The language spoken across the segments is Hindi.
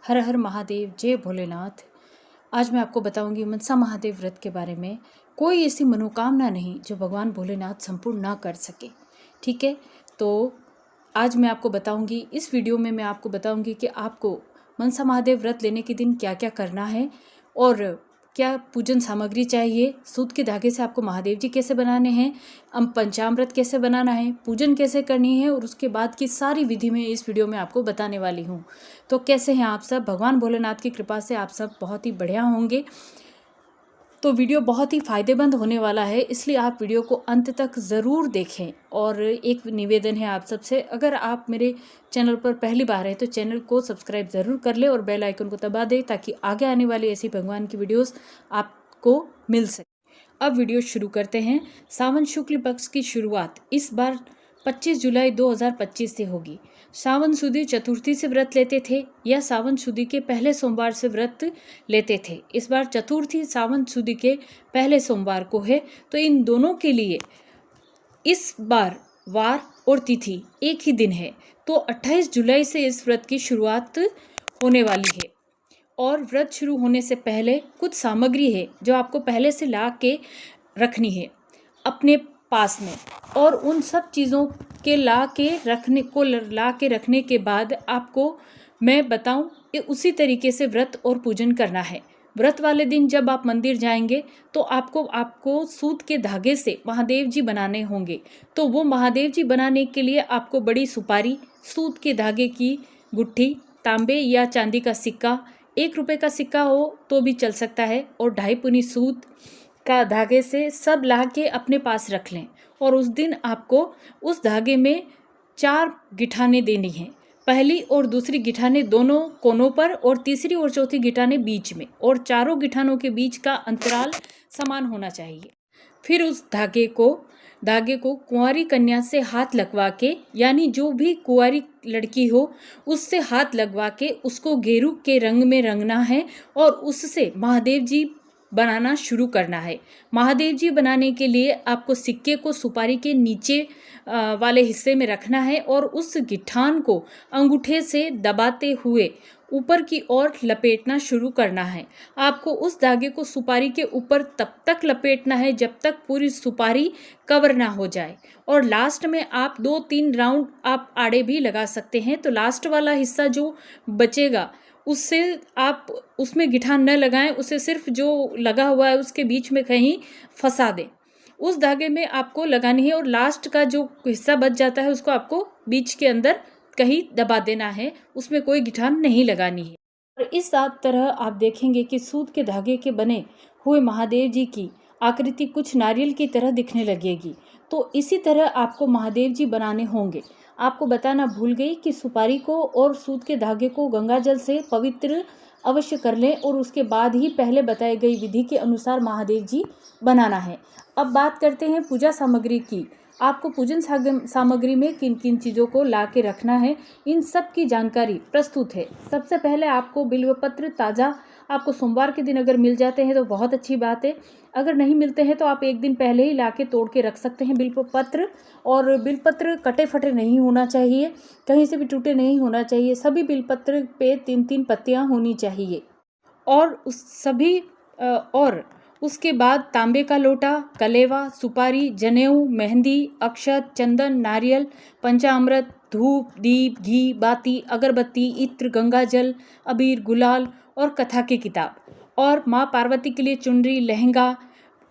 हर हर महादेव, जय भोलेनाथ। आज मैं आपको बताऊंगी मनसा महादेव व्रत के बारे में। कोई ऐसी मनोकामना नहीं जो भगवान भोलेनाथ संपूर्ण ना कर सके। ठीक है, तो आज मैं आपको बताऊंगी, इस वीडियो में मैं आपको बताऊंगी कि आपको मनसा महादेव व्रत लेने के दिन क्या क्या करना है और क्या पूजन सामग्री चाहिए, सूत के धागे से आपको महादेव जी कैसे बनाने हैं, पंचामृत कैसे बनाना है, पूजन कैसे करनी है और उसके बाद की सारी विधि मैं इस वीडियो में आपको बताने वाली हूँ। तो कैसे हैं आप सब? भगवान भोलेनाथ की कृपा से आप सब बहुत ही बढ़िया होंगे। तो वीडियो बहुत ही फ़ायदेमंद होने वाला है, इसलिए आप वीडियो को अंत तक ज़रूर देखें। और एक निवेदन है आप सबसे, अगर आप मेरे चैनल पर पहली बार हैं तो चैनल को सब्सक्राइब ज़रूर कर लें और बेल आइकन को दबा दें ताकि आगे आने वाली ऐसी भगवान की वीडियोस आपको मिल सके। अब वीडियो शुरू करते हैं। सावन शुक्ल पक्ष की शुरुआत इस बार 25 जुलाई 2025 से होगी। सावन सुदी चतुर्थी से व्रत लेते थे या सावन सुदी के पहले सोमवार से व्रत लेते थे। इस बार चतुर्थी सावन सुदी के पहले सोमवार को है, तो इन दोनों के लिए इस बार वार और तिथि एक ही दिन है। तो 28 जुलाई से इस व्रत की शुरुआत होने वाली है और व्रत शुरू होने से पहले कुछ सामग्री है जो आपको पहले से ला के रखनी है अपने पास में, और उन सब चीज़ों के ला के रखने के बाद आपको मैं बताऊं कि उसी तरीके से व्रत और पूजन करना है। व्रत वाले दिन जब आप मंदिर जाएंगे तो आपको सूत के धागे से महादेव जी बनाने होंगे। तो वो महादेव जी बनाने के लिए आपको बड़ी सुपारी, सूत के धागे की गुट्ठी, तांबे या चांदी का सिक्का, 1 रुपये का सिक्का हो तो भी चल सकता है, और 2.5 पुनी सूत का धागे से सब ला के अपने पास रख लें। और उस दिन आपको उस धागे में 4 गिठाने देनी हैं। पहली और दूसरी गिठाने दोनों कोनों पर और तीसरी और चौथी गिठाने बीच में, और चारों गिठानों के बीच का अंतराल समान होना चाहिए। फिर उस धागे को कुंवारी कन्या से हाथ लगवा के, यानी जो भी कुंवारी लड़की हो उससे हाथ लगवा के उसको गेरू के रंग में रंगना है और उससे महादेव जी बनाना शुरू करना है। महादेव जी बनाने के लिए आपको सिक्के को सुपारी के नीचे वाले हिस्से में रखना है और उस गिठान को अंगूठे से दबाते हुए ऊपर की ओर लपेटना शुरू करना है। आपको उस धागे को सुपारी के ऊपर तब तक लपेटना है जब तक पूरी सुपारी कवर ना हो जाए, और लास्ट में आप 2-3 राउंड आप आड़े भी लगा सकते हैं। तो लास्ट वाला हिस्सा जो बचेगा उससे आप उसमें गिठान न लगाएं, उसे सिर्फ जो लगा हुआ है उसके बीच में कहीं फंसा दें। उस धागे में आपको लगानी है और लास्ट का जो हिस्सा बच जाता है उसको आपको बीच के अंदर कहीं दबा देना है, उसमें कोई गिठान नहीं लगानी है। और इस तरह आप देखेंगे कि सूत के धागे के बने हुए महादेव जी की आकृति कुछ नारियल की तरह दिखने लगेगी। तो इसी तरह आपको महादेव जी बनाने होंगे। आपको बताना भूल गई कि सुपारी को और सूत के धागे को गंगा जल से पवित्र अवश्य कर लें और उसके बाद ही पहले बताई गई विधि के अनुसार महादेव जी बनाना है। अब बात करते हैं पूजा सामग्री की। आपको पूजन सामग्री में किन किन चीज़ों को ला के रखना है, इन सब की जानकारी प्रस्तुत है। सबसे पहले आपको बिल्वपत्र ताज़ा आपको सोमवार के दिन अगर मिल जाते हैं तो बहुत अच्छी बात है। अगर नहीं मिलते हैं तो आप एक दिन पहले ही ला के तोड़ के रख सकते हैं बिल्वपत्र। और बिल्वपत्र कटे फटे नहीं होना चाहिए, कहीं से भी टूटे नहीं होना चाहिए। सभी बिल्वपत्र पे 3-3 पत्तियाँ होनी चाहिए। और उसके बाद तांबे का लोटा, कलेवा, सुपारी, जनेऊ, मेहंदी, अक्षत, चंदन, नारियल, पंचामृत, धूप, दीप, घी, बाती, अगरबत्ती, इत्र, गंगा जल, अबीर, गुलाल और कथा की किताब, और माँ पार्वती के लिए चुनरी, लहंगा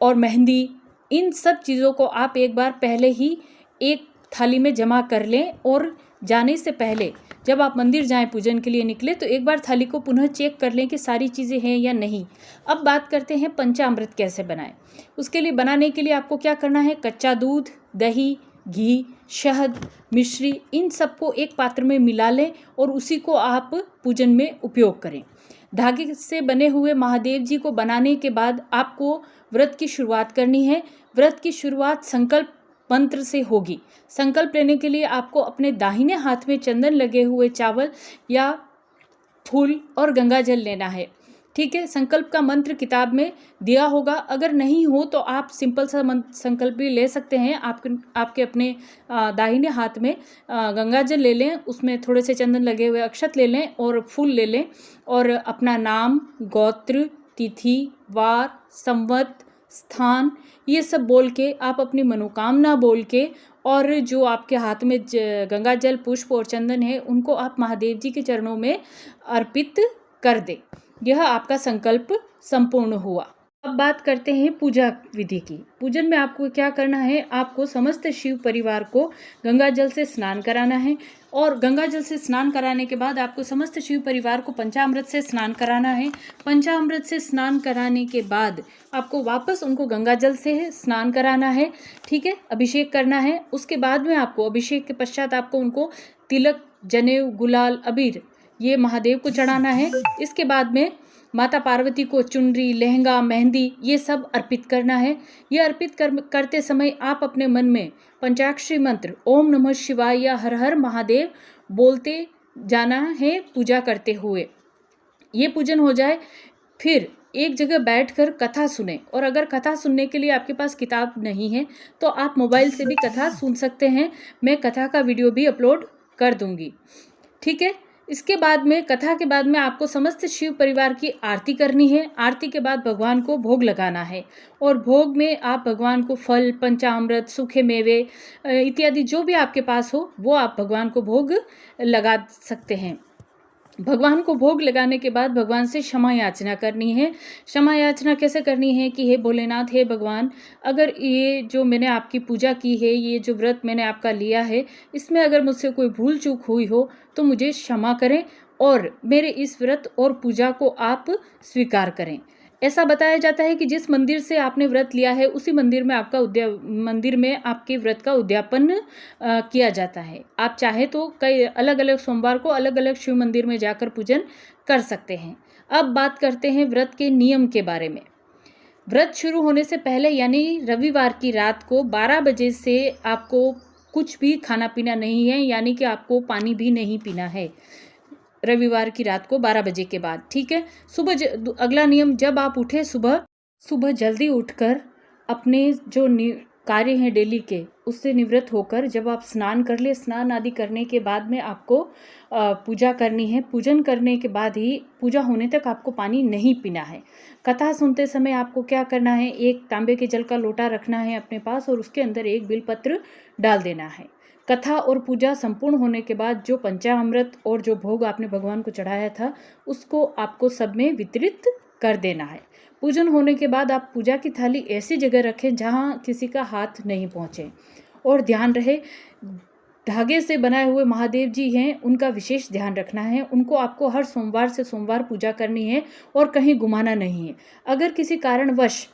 और मेहंदी। इन सब चीज़ों को आप एक बार पहले ही एक थाली में जमा कर लें, और जाने से पहले जब आप मंदिर जाएं पूजन के लिए निकले तो एक बार थाली को पुनः चेक कर लें कि सारी चीज़ें हैं या नहीं। अब बात करते हैं पंचामृत कैसे बनाएं। उसके लिए बनाने के लिए आपको क्या करना है? कच्चा दूध, दही, घी, शहद, मिश्री, इन सबको एक पात्र में मिला लें और उसी को आप पूजन में उपयोग करें। धागे से बने हुए महादेव जी को बनाने के बाद आपको व्रत की शुरुआत करनी है। व्रत की शुरुआत संकल्प मंत्र से होगी। संकल्प लेने के लिए आपको अपने दाहिने हाथ में चंदन लगे हुए चावल या फूल और गंगा जल लेना है। ठीक है। संकल्प का मंत्र किताब में दिया होगा, अगर नहीं हो तो आप सिंपल सा संकल्प भी ले सकते हैं। आपके अपने दाहिने हाथ में गंगा जल ले लें, उसमें थोड़े से चंदन लगे हुए अक्षत ले लें और फूल ले लें और अपना नाम, गोत्र, तिथि, वार, संवत, स्थान, ये सब बोल के आप अपनी मनोकामना बोल के और जो आपके हाथ में गंगा जल, पुष्प और चंदन है उनको आप महादेव जी के चरणों में अर्पित कर दें। यह आपका संकल्प संपूर्ण हुआ। अब बात करते हैं पूजा विधि की। पूजन में आपको क्या करना है, आपको समस्त शिव परिवार को गंगा जल से स्नान कराना है और गंगा जल से स्नान कराने के बाद आपको समस्त शिव परिवार को पंचामृत से स्नान कराना है। पंचामृत से स्नान कराने के बाद आपको वापस उनको गंगा जल से स्नान कराना है, ठीक है, अभिषेक करना है। उसके बाद में आपको अभिषेक के पश्चात आपको उनको तिलक, जनेऊ, गुलाल, अबीर ये महादेव को चढ़ाना है। इसके बाद में माता पार्वती को चुनरी, लहंगा, मेहंदी ये सब अर्पित करना है। ये अर्पित करते समय आप अपने मन में पंचाक्षरी मंत्र ओम नमः शिवाय या हर हर महादेव बोलते जाना है पूजा करते हुए। ये पूजन हो जाए फिर एक जगह बैठकर कथा सुने, और अगर कथा सुनने के लिए आपके पास किताब नहीं है तो आप मोबाइल से भी कथा सुन सकते हैं। मैं कथा का वीडियो भी अपलोड कर दूंगी, ठीक है। इसके बाद में कथा के बाद में आपको समस्त शिव परिवार की आरती करनी है। आरती के बाद भगवान को भोग लगाना है और भोग में आप भगवान को फल, पंचामृत, सूखे मेवे इत्यादि जो भी आपके पास हो वो आप भगवान को भोग लगा सकते हैं। भगवान को भोग लगाने के बाद भगवान से क्षमा याचना करनी है। क्षमा याचना कैसे करनी है कि हे भोलेनाथ, हे भगवान, अगर ये जो मैंने आपकी पूजा की है, ये जो व्रत मैंने आपका लिया है, इसमें अगर मुझसे कोई भूल चूक हुई हो तो मुझे क्षमा करें और मेरे इस व्रत और पूजा को आप स्वीकार करें। ऐसा बताया जाता है कि जिस मंदिर से आपने व्रत लिया है उसी मंदिर में आपके व्रत का उद्यापन किया जाता है। आप चाहे तो कई अलग अलग सोमवार को अलग अलग शिव मंदिर में जाकर पूजन कर सकते हैं। अब बात करते हैं व्रत के नियम के बारे में। व्रत शुरू होने से पहले यानी रविवार की रात को 12 बजे से आपको कुछ भी खाना पीना नहीं है, यानी कि आपको पानी भी नहीं पीना है रविवार की रात को 12 बजे के बाद, ठीक है। अगला नियम, जब आप उठे सुबह जल्दी उठकर अपने जो कार्य हैं डेली के उससे निवृत्त होकर जब आप स्नान कर ले, स्नान आदि करने के बाद में आपको पूजा करनी है। पूजन करने के बाद ही पूजा होने तक आपको पानी नहीं पीना है। कथा सुनते समय आपको क्या करना है, एक तांबे के जल का लोटा रखना है अपने पास और उसके अंदर एक बिलपत्र डाल देना है। कथा और पूजा संपूर्ण होने के बाद जो पंचामृत और जो भोग आपने भगवान को चढ़ाया था उसको आपको सब में वितरित कर देना है। पूजन होने के बाद आप पूजा की थाली ऐसी जगह रखें जहां किसी का हाथ नहीं पहुंचे और ध्यान रहे धागे से बनाए हुए महादेव जी हैं, उनका विशेष ध्यान रखना है। उनको आपको हर सोमवार से सोमवार पूजा करनी है और कहीं घुमाना नहीं है। अगर किसी कारणवश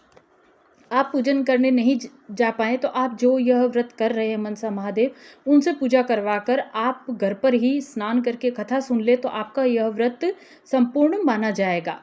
आप पूजन करने नहीं जा पाए तो आप जो यह व्रत कर रहे हैं मनसा महादेव उनसे पूजा करवाकर आप घर पर ही स्नान करके कथा सुन ले तो आपका यह व्रत संपूर्ण माना जाएगा,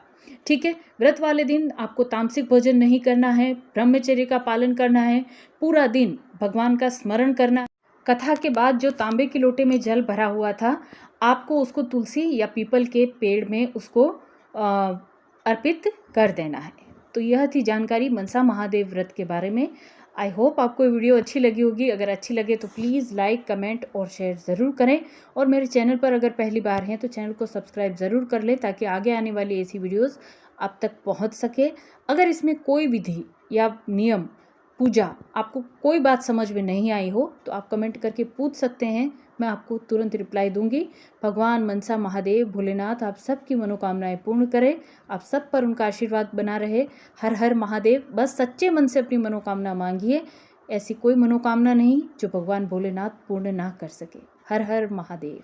ठीक है। व्रत वाले दिन आपको तामसिक भोजन नहीं करना है, ब्रह्मचर्य का पालन करना है, पूरा दिन भगवान का स्मरण करना है। कथा के बाद जो तांबे के लोटे में जल भरा हुआ था आपको उसको तुलसी या पीपल के पेड़ में उसको अर्पित कर देना है। तो यह थी जानकारी मनसा महादेव व्रत के बारे में। आई होप आपको ये वीडियो अच्छी लगी होगी। अगर अच्छी लगे तो प्लीज़ लाइक, कमेंट और शेयर ज़रूर करें और मेरे चैनल पर अगर पहली बार हैं तो चैनल को सब्सक्राइब ज़रूर कर लें ताकि आगे आने वाली ऐसी वीडियोस आप तक पहुंच सके। अगर इसमें कोई विधि या नियम, पूजा आपको कोई बात समझ में नहीं आई हो तो आप कमेंट करके पूछ सकते हैं, मैं आपको तुरंत रिप्लाई दूंगी। भगवान मनसा महादेव भोलेनाथ आप सबकी मनोकामनाएं पूर्ण करें, आप सब पर उनका आशीर्वाद बना रहे। हर हर महादेव। बस सच्चे मन से अपनी मनोकामना मांगिए, ऐसी कोई मनोकामना नहीं जो भगवान भोलेनाथ पूर्ण ना कर सके। हर हर महादेव।